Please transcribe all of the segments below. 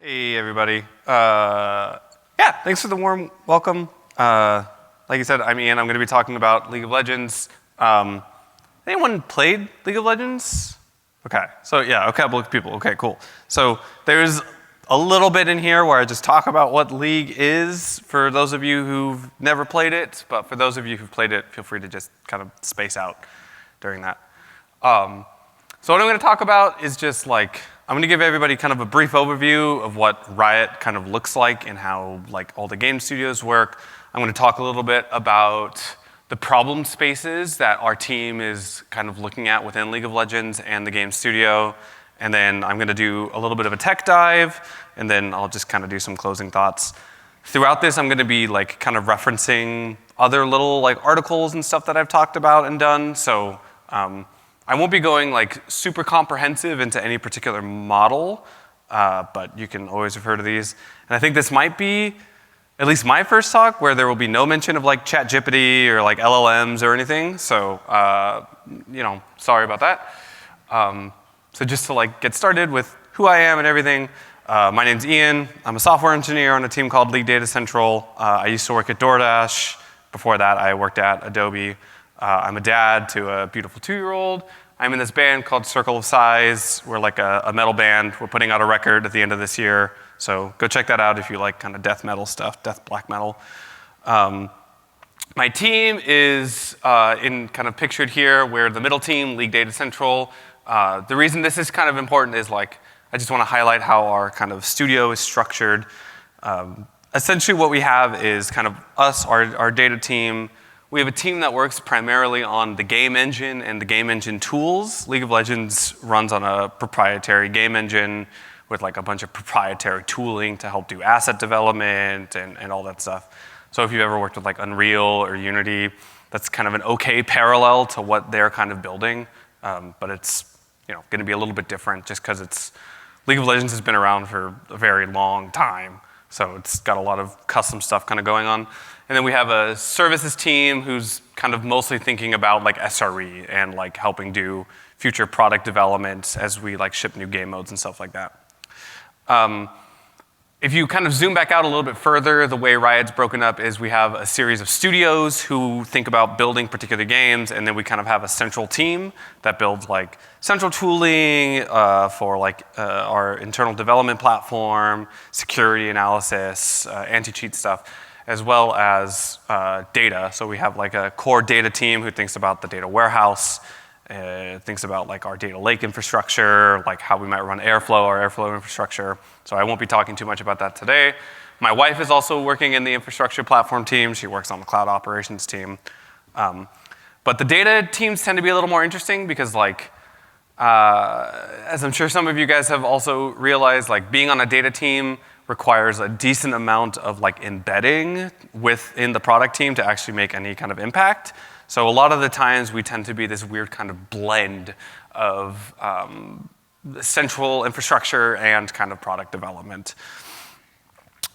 Hey everybody. Thanks for the warm welcome. Like you said, I'm Ian. I'm going to be talking about League of Legends. Anyone played League of Legends? Okay, so yeah, a couple of people. Okay, cool. So there's a little bit in here where I just talk about what League is for those of you who've never played it, but for those of you who've played it, feel free to just kind of space out during that. So what I'm going to talk about is just like, I'm going to give everybody kind of a brief overview of what Riot kind of looks like and how like all the game studios work. I'm going to talk a little bit about the problem spaces that our team is kind of looking at within League of Legends and the game studio. And then I'm going to do a little bit of a tech dive, and then I'll just kind of do some closing thoughts. Throughout this, I'm going to be like kind of referencing other little like articles and stuff that I've talked about and done. So I won't be going like super comprehensive into any particular model, but you can always refer to these. And I think this might be at least my first talk where there will be no mention of like ChatGPT or like LLMs or anything. So, sorry about that. So just to like get started with who I am and everything, my name's Ian. I'm a software engineer on a team called League Data Central. I used to work at DoorDash. Before that, I worked at Adobe. I'm a dad to a beautiful 2-year-old. I'm in this band called Circle of Size. We're like a metal band. We're putting out a record at the end of this year. So go check that out if you like kind of death metal stuff, death black metal. My team is in kind of pictured here. We're the middle team, League Data Central. The reason this is kind of important is like, I just want to highlight how our kind of studio is structured. Essentially what we have is kind of us, our data team. We have a team that works primarily on the game engine and the game engine tools. League of Legends runs on a proprietary game engine with like a bunch of proprietary tooling to help do asset development and all that stuff. So if you've ever worked with like Unreal or Unity, that's kind of an okay parallel to what they're kind of building. But it's going to be a little bit different just because League of Legends has been around for a very long time. So it's got a lot of custom stuff kind of going on. And then we have a services team who's kind of mostly thinking about like SRE and like helping do future product development as we like ship new game modes and stuff like that. If you kind of zoom back out a little bit further, the way Riot's broken up is we have a series of studios who think about building particular games, and then we kind of have a central team that builds like central tooling for like our internal development platform, security analysis, anti-cheat stuff, as well as data. So we have like a core data team who thinks about the data warehouse, thinks about like our data lake infrastructure, like how we might run Airflow, our Airflow infrastructure. So I won't be talking too much about that today. My wife is also working in the infrastructure platform team. She works on the cloud operations team. But the data teams tend to be a little more interesting because like, as I'm sure some of you guys have also realized, like being on a data team requires a decent amount of like embedding within the product team to actually make any kind of impact. So a lot of the times we tend to be this weird kind of blend of central infrastructure and kind of product development.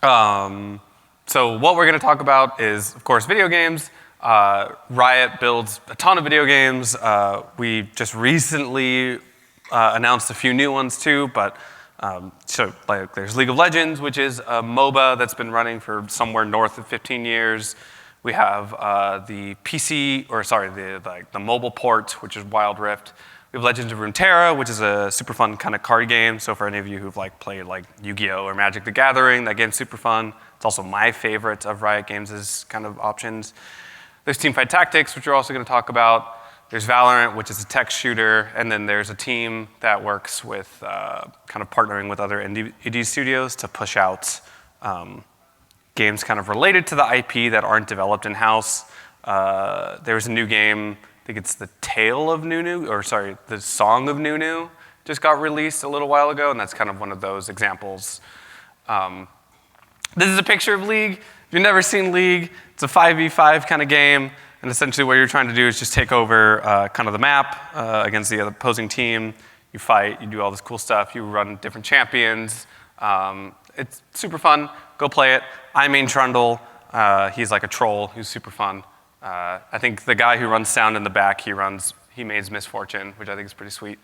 So what we're going to talk about is, of course, video games. Riot builds a ton of video games. We just recently announced a few new ones too, but so like there's League of Legends, which is a MOBA that's been running for somewhere north of 15 years. We have the the mobile port, which is Wild Rift. We have Legends of Runeterra, which is a super fun kind of card game. So for any of you who've like played like Yu-Gi-Oh or Magic the Gathering, that game's super fun. It's also my favorite of Riot Games' kind of options. There's Teamfight Tactics, which we're also going to talk about. There's Valorant, which is a tech shooter, and then there's a team that works with kind of partnering with other indie studios to push out games kind of related to the IP that aren't developed in-house. There's a new game, I think it's The Tale of Nunu, The Song of Nunu, just got released a little while ago, and that's kind of one of those examples. This is a picture of League. If you've never seen League, it's a 5v5 kind of game. And essentially what you're trying to do is just take over kind of the map against the opposing team. You fight, you do all this cool stuff, you run different champions. It's super fun, go play it. I main Trundle, he's like a troll who's super fun. I think the guy who runs sound in the back, he mains Misfortune, which I think is pretty sweet.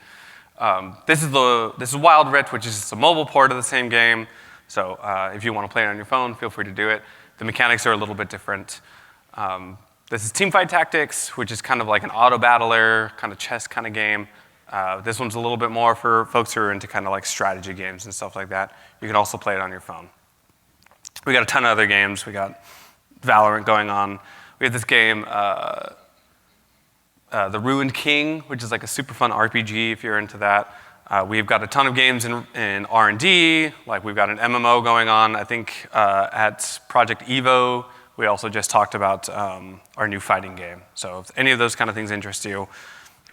This is Wild Rift, which is just a mobile port of the same game. So if you want to play it on your phone, feel free to do it. The mechanics are a little bit different. This is Teamfight Tactics, which is kind of like an auto battler, kind of chess kind of game. This one's a little bit more for folks who are into kind of like strategy games and stuff like that. You can also play it on your phone. We got a ton of other games. We got Valorant going on. We have this game, The Ruined King, which is like a super fun RPG if you're into that. We've got a ton of games in R&D, like we've got an MMO going on. I think at Project Evo, we also just talked about our new fighting game. So if any of those kind of things interest you,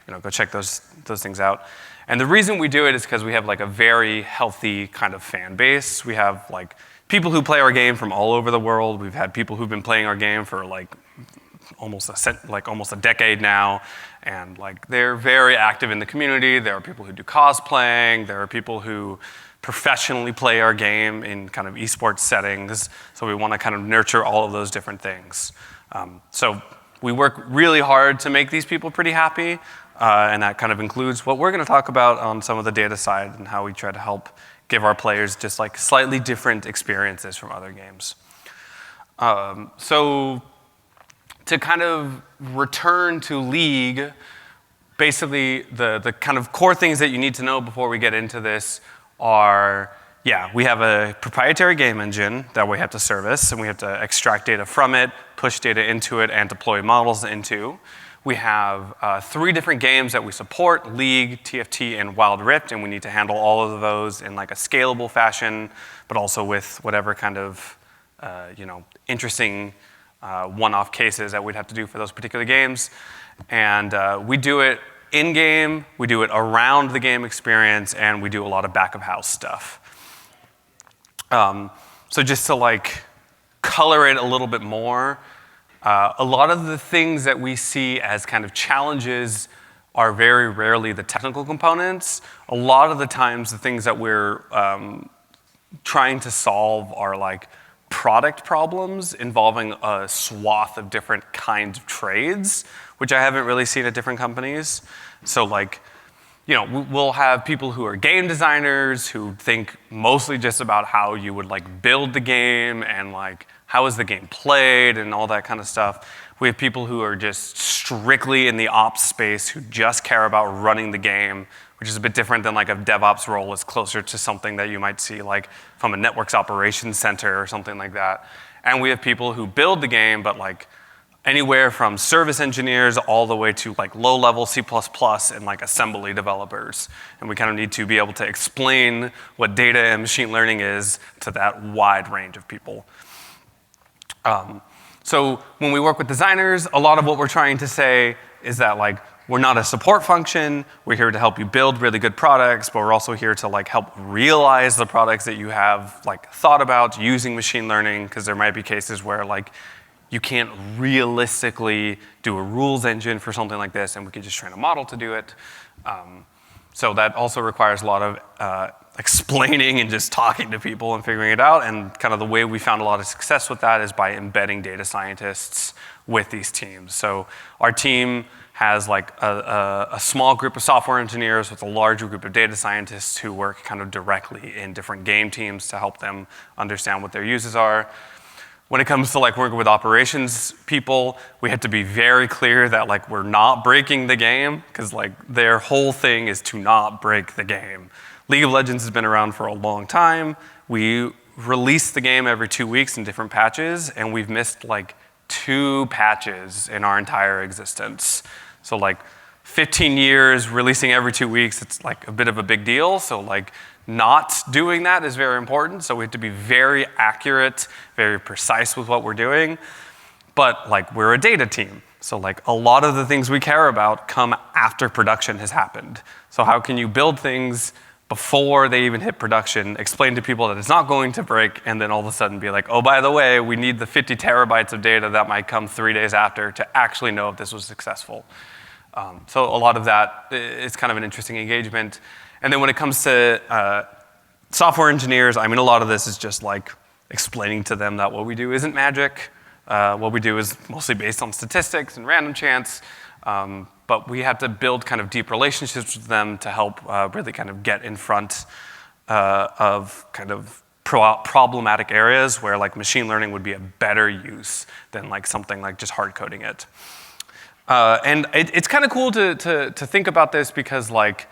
go check those things out. And the reason we do it is because we have like a very healthy kind of fan base. We have like people who play our game from all over the world. We've had people who've been playing our game for like almost a decade now, and like they're very active in the community. There are people who do cosplaying. There are people who professionally play our game in kind of esports settings. So we want to kind of nurture all of those different things. So we work really hard to make these people pretty happy, and that kind of includes what we're going to talk about on some of the data side and how we try to help give our players just like slightly different experiences from other games. So to kind of return to League, basically the kind of core things that you need to know before we get into this are, we have a proprietary game engine that we have to service, and we have to extract data from it, push data into it, and deploy models into. We have 3 different games that we support: League, TFT, and Wild Rift, and we need to handle all of those in like a scalable fashion, but also with whatever kind of interesting one-off cases that we'd have to do for those particular games. And we do it in-game, we do it around the game experience, and we do a lot of back-of-house stuff. So just to like color it a little bit more, a lot of the things that we see as kind of challenges are very rarely the technical components. A lot of the times, the things that we're trying to solve are like product problems involving a swath of different kinds of trades, which I haven't really seen at different companies. So like, we'll have people who are game designers who think mostly just about how you would like build the game and like how is the game played and all that kind of stuff. We have people who are just strictly in the ops space who just care about running the game, which is a bit different than like a DevOps role. It's closer to something that you might see like from a networks operations center or something like that. And we have people who build the game, but like anywhere from service engineers all the way to like low-level C++ and like assembly developers. And we kind of need to be able to explain what data and machine learning is to that wide range of people. So when we work with designers, a lot of what we're trying to say is that like we're not a support function. We're here to help you build really good products, but we're also here to like help realize the products that you have like thought about using machine learning, because there might be cases where like you can't realistically do a rules engine for something like this, and we could just train a model to do it. So that also requires a lot of explaining and just talking to people and figuring it out. And kind of the way we found a lot of success with that is by embedding data scientists with these teams. So our team has like a small group of software engineers with a larger group of data scientists who work kind of directly in different game teams to help them understand what their uses are. When it comes to like working with operations people, we have to be very clear that like we're not breaking the game, because like their whole thing is to not break the game. League of Legends has been around for a long time. We release the game every 2 weeks in different patches, and we've missed like 2 patches in our entire existence. So like 15 years releasing every 2 weeks, it's like a bit of a big deal. So like not doing that is very important. So we have to be very accurate, very precise with what we're doing. But like we're a data team. So like a lot of the things we care about come after production has happened. So how can you build things before they even hit production, explain to people that it's not going to break, and then all of a sudden be like, oh, by the way, we need the 50 terabytes of data that might come 3 days after to actually know if this was successful. So a lot of that is kind of an interesting engagement. And then when it comes to software engineers, I mean, a lot of this is just like explaining to them that what we do isn't magic. What we do is mostly based on statistics and random chance. But we have to build kind of deep relationships with them to help really kind of get in front of kind of problematic areas where like machine learning would be a better use than like something like just hard coding it. And it's kind of cool to think about this because like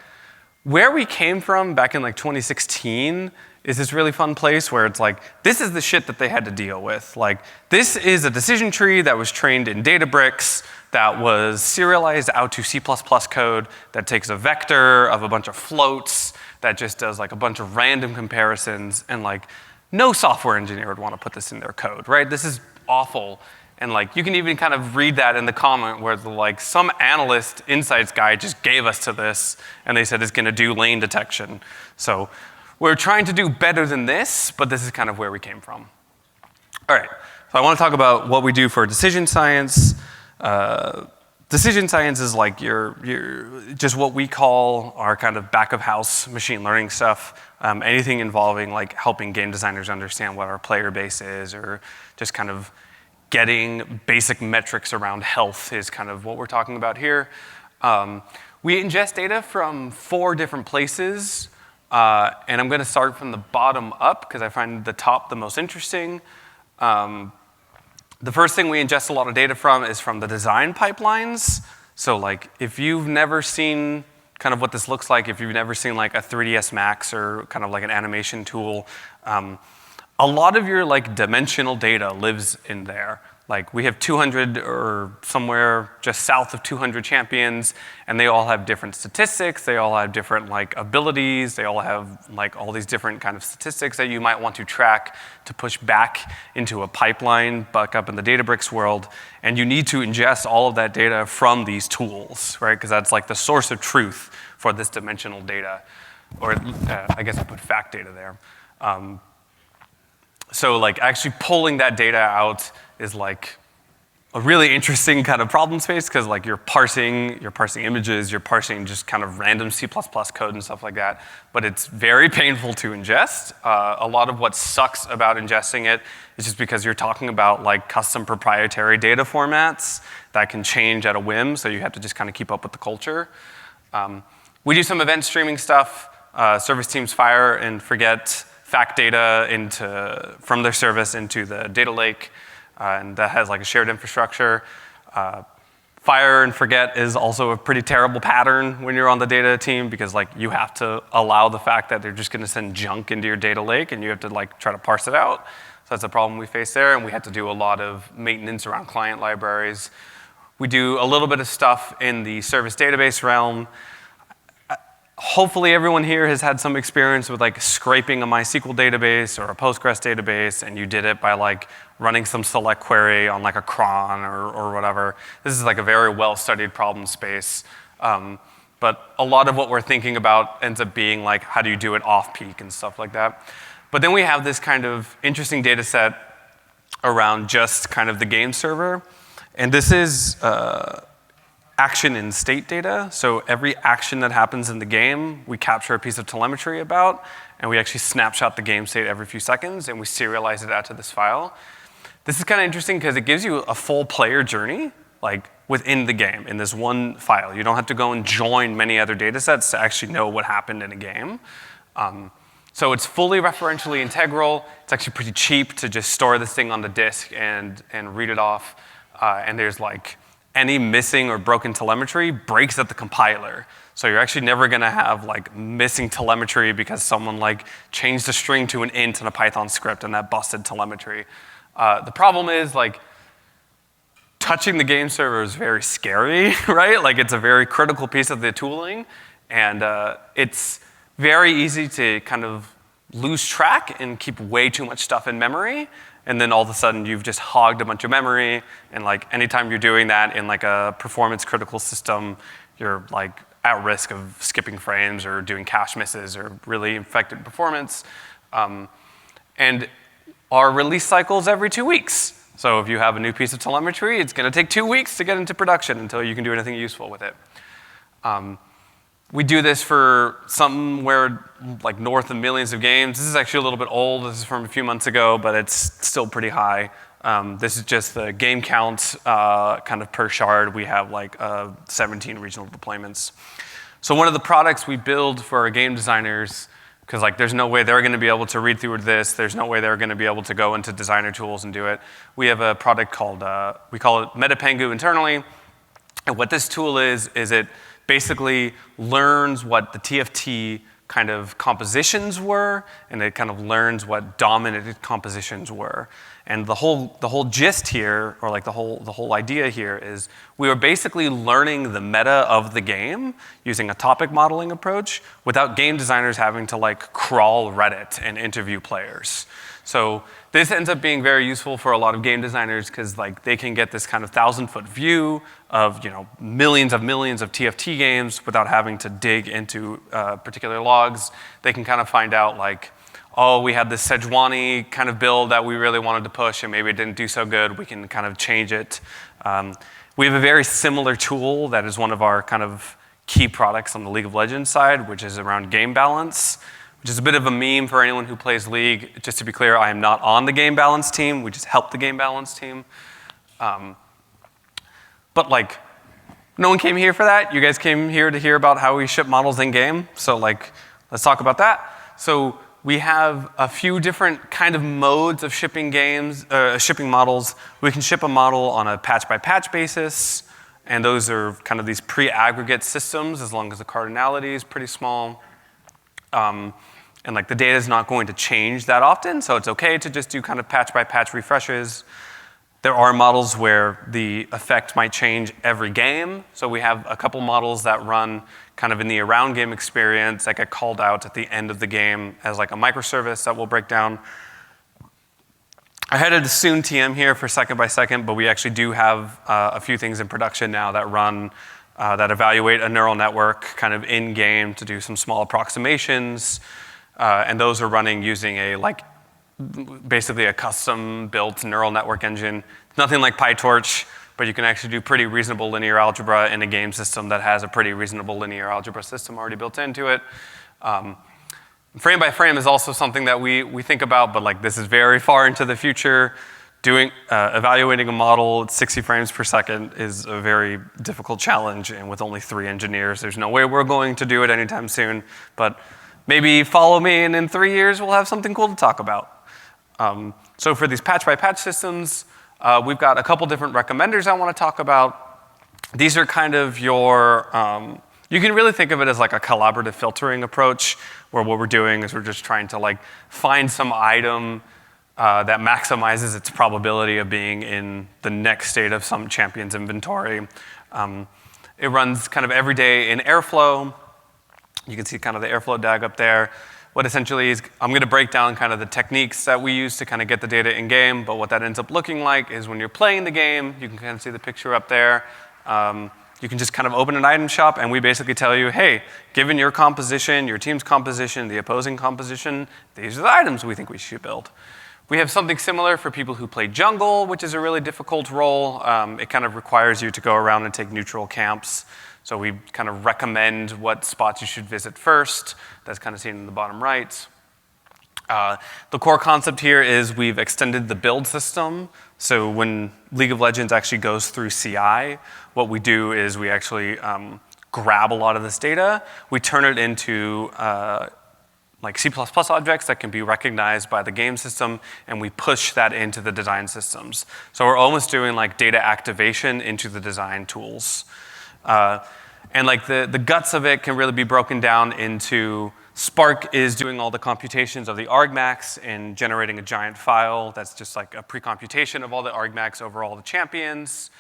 where we came from back in like 2016 is this really fun place where it's like, this is the shit that they had to deal with. Like, this is a decision tree that was trained in Databricks that was serialized out to C++ code that takes a vector of a bunch of floats that just does like a bunch of random comparisons, and like no software engineer would want to put this in their code, right? This is awful. And like you can even kind of read that in the comment where the, like some analyst insights guy just gave us to this and they said it's going to do lane detection. So we're trying to do better than this, but this is kind of where we came from. All right, so I want to talk about what we do for decision science. Decision science is like your just what we call our kind of back of house machine learning stuff. Anything involving like helping game designers understand what our player base is, or just kind of getting basic metrics around health is kind of what we're talking about here. We ingest data from 4 different places, and I'm going to start from the bottom up because I find the top the most interesting. The first thing we ingest a lot of data from is from the design pipelines. So like if you've never seen kind of what this looks like, if you've never seen like a 3ds Max or kind of like an animation tool, a lot of your like dimensional data lives in there. Like we have 200 or somewhere just south of 200 champions, and they all have different statistics. They all have different like abilities. They all have like all these different kind of statistics that you might want to track to push back into a pipeline back up in the Databricks world. And you need to ingest all of that data from these tools, right? Because that's like the source of truth for this dimensional data. Or I guess I put fact data there. So like actually pulling that data out is like a really interesting kind of problem space because like you're parsing images, you're parsing just kind of random C++ code and stuff like that, but it's very painful to ingest. A lot of what sucks about ingesting it is just because you're talking about like custom proprietary data formats that can change at a whim, so you have to just kind of keep up with the culture. We do some event streaming stuff. Service teams fire and forget fact data from their service into the data lake. And that has like a shared infrastructure. Fire and forget is also a pretty terrible pattern when you're on the data team because like you have to allow the fact that they're just going to send junk into your data lake and you have to like try to parse it out. So that's a problem we face there, and we had to do a lot of maintenance around client libraries. We do a little bit of stuff in the service database realm. Hopefully everyone here has had some experience with like scraping a MySQL database or a Postgres database, and you did it by like running some select query on like a cron or whatever. This is like a very well-studied problem space. But a lot of what we're thinking about ends up being like, how do you do it off-peak and stuff like that. But then we have this kind of interesting data set around just kind of the game server. And this is action and state data. So every action that happens in the game, we capture a piece of telemetry about, and we actually snapshot the game state every few seconds, and we serialize it out to this file. This is kind of interesting because it gives you a full player journey, like within the game, in this one file. You don't have to go and join many other data sets to actually know what happened in a game. So it's fully referentially integral. It's actually pretty cheap to just store this thing on the disk and read it off. And there's like, any missing or broken telemetry breaks at the compiler. So you're actually never gonna have like missing telemetry because someone like changed a string to an int in a Python script and that busted telemetry. The problem is like touching the game server is very scary, right? Like it's a very critical piece of the tooling, and it's very easy to kind of lose track and keep way too much stuff in memory. And then all of a sudden you've just hogged a bunch of memory, and like anytime you're doing that in like a performance critical system, you're like at risk of skipping frames or doing cache misses or really affected performance. And our release cycle is every 2 weeks. So if you have a new piece of telemetry, it's gonna take 2 weeks to get into production until you can do anything useful with it. We do this for somewhere like north of millions of games. This is actually a little bit old. This is from a few months ago, but it's still pretty high. This is just the game count kind of per shard. We have like 17 regional deployments. So one of the products we build for our game designers because like there's no way they're going to be able to read through this. There's no way they're going to be able to go into designer tools and do it. We have a product called, we call it MetaPangu internally. And what this tool is it basically learns what the TFT kind of compositions were, and it kind of learns what dominant compositions were. And the whole gist here, or like the whole idea here is we were basically learning the meta of the game using a topic modeling approach without game designers having to like crawl Reddit and interview players. So this ends up being very useful for a lot of game designers because like they can get this kind of 1,000-foot view of millions of TFT games without having to dig into particular logs. They can kind of find out like, oh, we had this Sejuani kind of build that we really wanted to push and maybe it didn't do so good. We can kind of change it. We have a very similar tool that is one of our kind of key products on the League of Legends side, which is around game balance, which is a bit of a meme for anyone who plays League. Just to be clear, I am not on the game balance team. We just help the game balance team. But like, no one came here for that. You guys came here to hear about how we ship models in game. So like, let's talk about that. So we have a few different kind of modes of shipping shipping models. We can ship a model on a patch-by-patch basis, and those are kind of these pre-aggregate systems as long as the cardinality is pretty small. And like the data is not going to change that often, so it's okay to just do kind of patch-by-patch refreshes. There are models where the effect might change every game. So we have a couple models that run kind of in the around game experience that get called out at the end of the game as like a microservice that we'll break down. I had a soon TM here for second by second, but we actually do have a few things in production now that run, that evaluate a neural network kind of in game to do some small approximations. And those are running using basically a custom built neural network engine. It's nothing like PyTorch, but you can actually do pretty reasonable linear algebra in a game system that has a pretty reasonable linear algebra system already built into it. Frame by frame is also something that we think about, but like this is very far into the future. Evaluating a model at 60 frames per second is a very difficult challenge, and with only 3 engineers, there's no way we're going to do it anytime soon. But maybe follow me, and in 3 years, we'll have something cool to talk about. So for these patch-by-patch systems, we've got a couple different recommenders I want to talk about. These are kind of your, you can really think of it as like a collaborative filtering approach, where what we're doing is we're just trying to like find some item that maximizes its probability of being in the next state of some champion's inventory. It runs kind of every day in Airflow. You can see kind of the Airflow DAG up there. What essentially is, I'm going to break down kind of the techniques that we use to kind of get the data in game, but what that ends up looking like is when you're playing the game, you can kind of see the picture up there. You can just kind of open an item shop, and we basically tell you, hey, given your composition, your team's composition, the opposing composition, these are the items we think we should build. We have something similar for people who play jungle, which is a really difficult role. It kind of requires you to go around and take neutral camps. So we kind of recommend what spots you should visit first. That's kind of seen in the bottom right. The core concept here is we've extended the build system. So when League of Legends actually goes through CI, what we do is we actually grab a lot of this data, we turn it into like C++ objects that can be recognized by the game system, and we push that into the design systems. So we're almost doing like data activation into the design tools. And like the guts of it can really be broken down into Spark is doing all the computations of the argmax and generating a giant file that's just like a pre-computation of all the argmax over all the champions.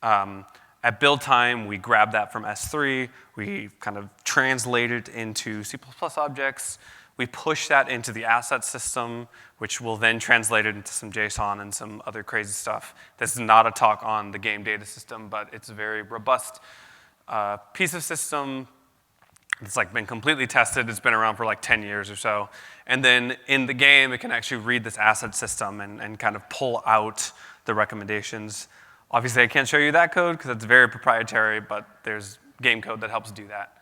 At build time, we grab that from S3. We kind of translate it into C++ objects. We push that into the asset system, which will then translate it into some JSON and some other crazy stuff. This is not a talk on the game data system, but it's a very robust piece of system. It's like been completely tested. It's been around for like 10 years or so. And then in the game, it can actually read this asset system and kind of pull out the recommendations. Obviously, I can't show you that code because it's very proprietary, but there's game code that helps do that.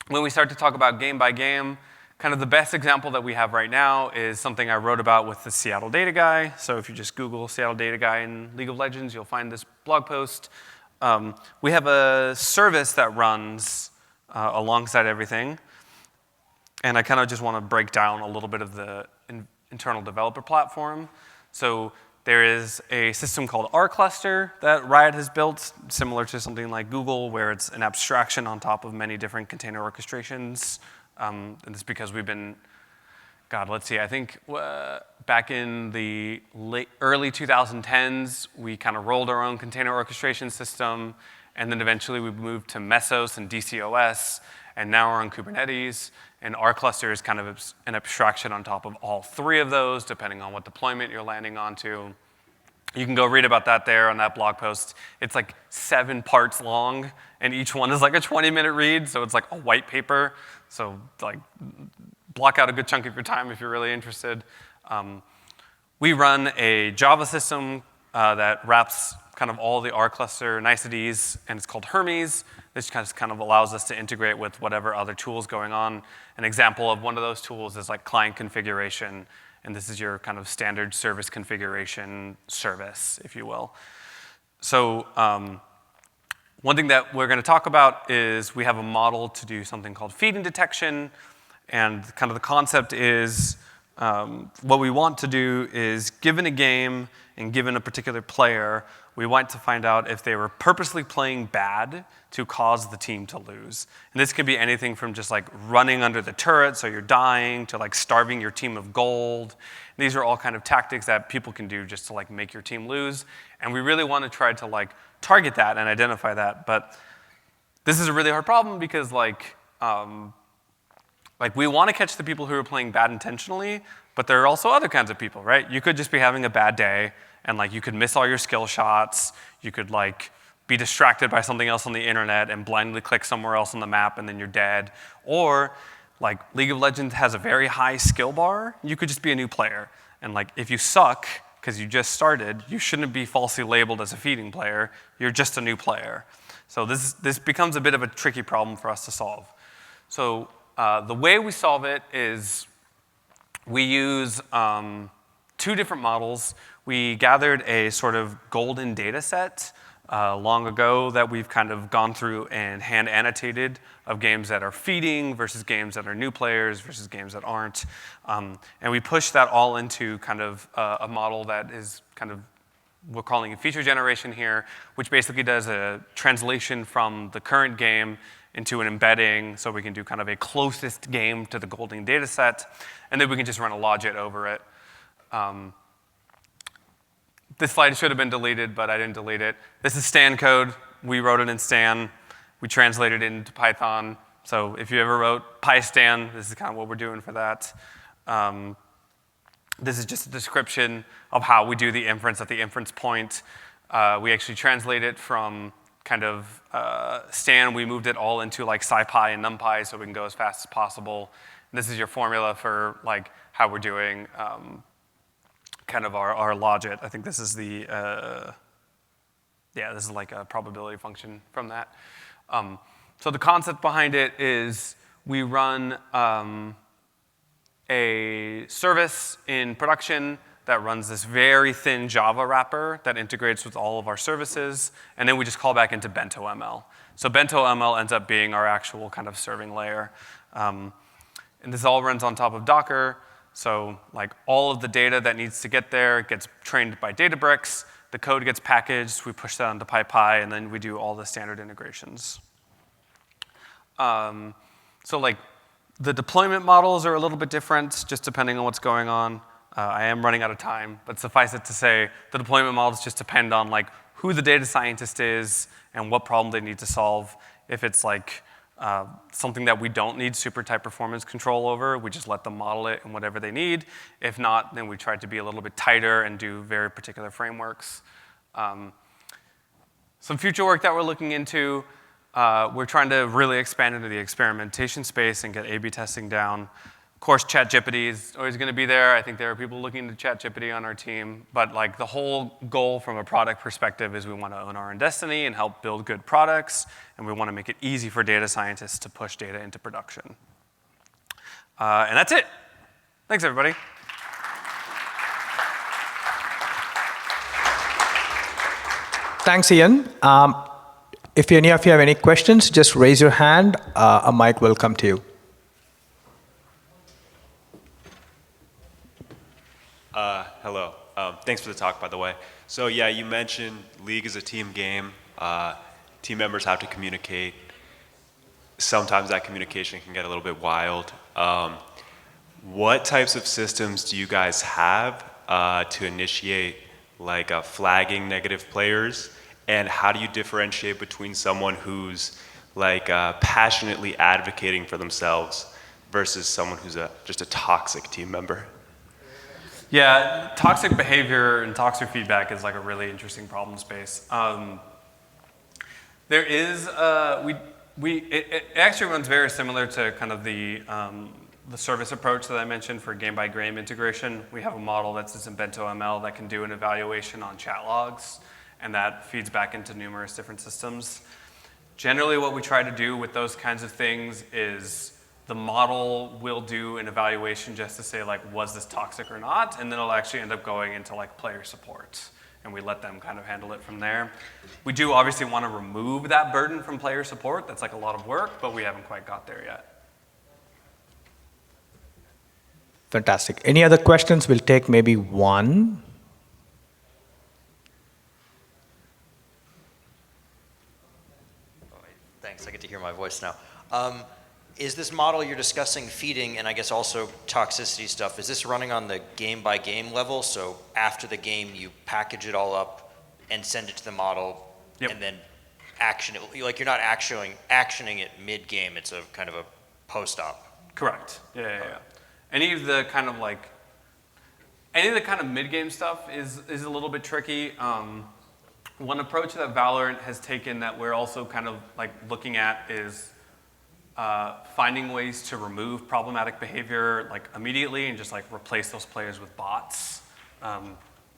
When we start to talk about game by game, kind of the best example that we have right now is something I wrote about with the Seattle data guy. So if you just Google Seattle data guy in League of Legends, you'll find this blog post. We have a service that runs alongside everything. And I kind of just want to break down a little bit of the internal developer platform. So there is a system called R-Cluster that Riot has built, similar to something like Google, where it's an abstraction on top of many different container orchestrations. And it's because we've been, let's see, I think back in the early 2010s, we kind of rolled our own container orchestration system, and then eventually we moved to Mesos and DCOS, and now we're on Kubernetes. And R-Cluster is kind of an abstraction on top of all three of those, depending on what deployment you're landing onto. You can go read about that there on that blog post. It's like 7 parts long, and each one is like a 20-minute read, so it's like a white paper. So like, block out a good chunk of your time if you're really interested. We run a Java system that wraps kind of all the R-Cluster niceties, and it's called Hermes. This kind of allows us to integrate with whatever other tools going on. An example of one of those tools is like client configuration, and this is your kind of standard service configuration service, if you will. So one thing that we're going to talk about is we have a model to do something called feeding detection, and kind of the concept is what we want to do is, given a game and given a particular player, we want to find out if they were purposely playing bad to cause the team to lose. And this can be anything from just like running under the turret so you're dying, to like starving your team of gold. These are all kind of tactics that people can do just to like make your team lose. And we really want to try to like target that and identify that. But this is a really hard problem because like we want to catch the people who are playing bad intentionally, but there are also other kinds of people, right? You could just be having a bad day, and like you could miss all your skill shots. You could like be distracted by something else on the internet and blindly click somewhere else on the map, and then you're dead. Or like League of Legends has a very high skill bar. You could just be a new player, and like if you suck because you just started, you shouldn't be falsely labeled as a feeding player. You're just a new player. So this becomes a bit of a tricky problem for us to solve. So the way we solve it is we use 2 different models. We gathered a sort of golden data set long ago that we've kind of gone through and hand annotated of games that are feeding versus games that are new players versus games that aren't. And we push that all into kind of a model that is kind of, we're calling it feature generation here, which basically does a translation from the current game into an embedding, so we can do kind of a closest game to the golden data set, and then we can just run a logit over it. This slide should have been deleted, but I didn't delete it. This is Stan code. We wrote it in Stan. We translated it into Python. So if you ever wrote PyStan, this is kind of what we're doing for that. This is just a description of how we do the inference at the inference point. We actually translate it from kind of Stan. We moved it all into like SciPy and NumPy so we can go as fast as possible. And this is your formula for like how we're doing kind of our logit. I think this is the, this is like a probability function from that. So the concept behind it is we run a service in production that runs this very thin Java wrapper that integrates with all of our services, and then we just call back into Bento ML. So Bento ML ends up being our actual kind of serving layer. And this all runs on top of Docker. So like all of the data that needs to get there gets trained by Databricks. The code gets packaged. We push that onto PyPy, and then we do all the standard integrations. So like the deployment models are a little bit different, just depending on what's going on. I am running out of time, but suffice it to say, the deployment models just depend on like who the data scientist is and what problem they need to solve. If it's like something that we don't need super tight performance control over, we just let them model it in whatever they need. If not, then we try to be a little bit tighter and do very particular frameworks. Some future work that we're looking into, we're trying to really expand into the experimentation space and get A/B testing down. Of course, ChatGPT is always going to be there. I think there are people looking to ChatGPT on our team. But like the whole goal from a product perspective is we want to own our own destiny and help build good products. And we want to make it easy for data scientists to push data into production. And that's it. Thanks, everybody. Thanks, Ian. If any of you have any questions, just raise your hand. A mic will come to you. Hello. Thanks for the talk, by the way. So yeah, you mentioned League is a team game. Team members have to communicate. Sometimes that communication can get a little bit wild. What types of systems do you guys have to initiate like flagging negative players? And how do you differentiate between someone who's like passionately advocating for themselves versus someone who's just a toxic team member? Yeah, toxic behavior and toxic feedback is like a really interesting problem space. There is, it actually runs very similar to kind of the service approach that I mentioned for game-by-game integration. We have a model that's this Invento ML that can do an evaluation on chat logs, and that feeds back into numerous different systems. Generally, what we try to do with those kinds of things is the model will do an evaluation just to say, like, was this toxic or not? And then it'll actually end up going into like player support. And we let them kind of handle it from there. We do obviously want to remove that burden from player support. That's like a lot of work, but we haven't quite got there yet. Fantastic. Any other questions? We'll take maybe one. Thanks, I get to hear my voice now. Is this model you're discussing feeding and I guess also toxicity stuff, is this running on the game-by-game level? So after the game, you package it all up and send it to the model, Yep. and then action it? Like you're not actioning it mid-game, it's a kind of a post-op. Correct. Yeah. Any of the kind of mid-game stuff is a little bit tricky. One approach that Valorant has taken that we're also kind of like looking at is finding ways to remove problematic behavior like immediately and just like replace those players with bots.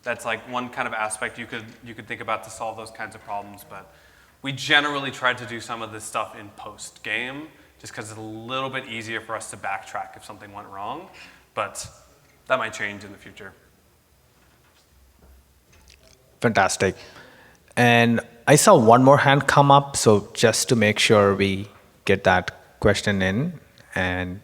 That's like one kind of aspect you could think about to solve those kinds of problems, but we generally try to do some of this stuff in post-game just because it's a little bit easier for us to backtrack if something went wrong, but that might change in the future. Fantastic. And I saw one more hand come up, so just to make sure we get that question in. And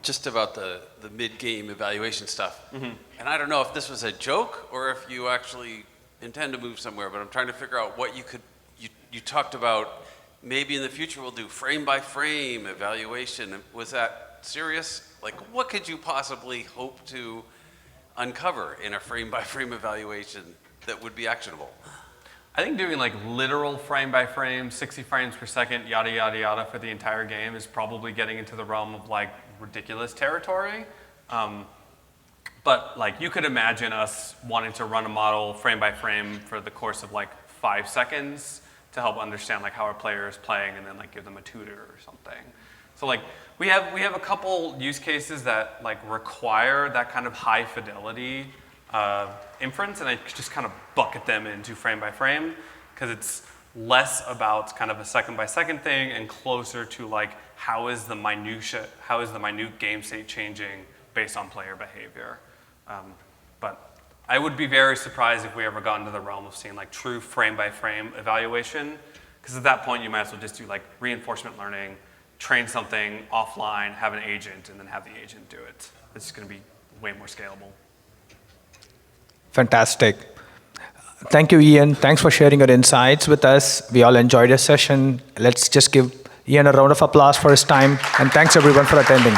just about the mid-game evaluation stuff. Mm-hmm. And I don't know if this was a joke or if you actually intend to move somewhere, but I'm trying to figure out what you talked about maybe in the future we'll do frame-by-frame evaluation. Was that serious? Like, what could you possibly hope to uncover in a frame-by-frame evaluation that would be actionable? I think doing like literal frame by frame, 60 frames per second, yada, yada, yada for the entire game is probably getting into the realm of like ridiculous territory. But like you could imagine us wanting to run a model frame by frame for the course of like 5 seconds to help understand like how our player is playing and then like give them a tutor or something. So like we have a couple use cases that like require that kind of high fidelity inference, and I just kind of bucket them into frame by frame because it's less about kind of a second by second thing and closer to like how is the minute game state changing based on player behavior. But I would be very surprised if we ever got into the realm of seeing like true frame by frame evaluation, because at that point you might as well just do like reinforcement learning, train something offline, have an agent, and then have the agent do it. It's just going to be way more scalable. fantastic. Thank you, Ian. Thanks for sharing your insights with us. We all enjoyed this session. Let's just give Ian a round of applause for his time. And thanks, everyone, for attending.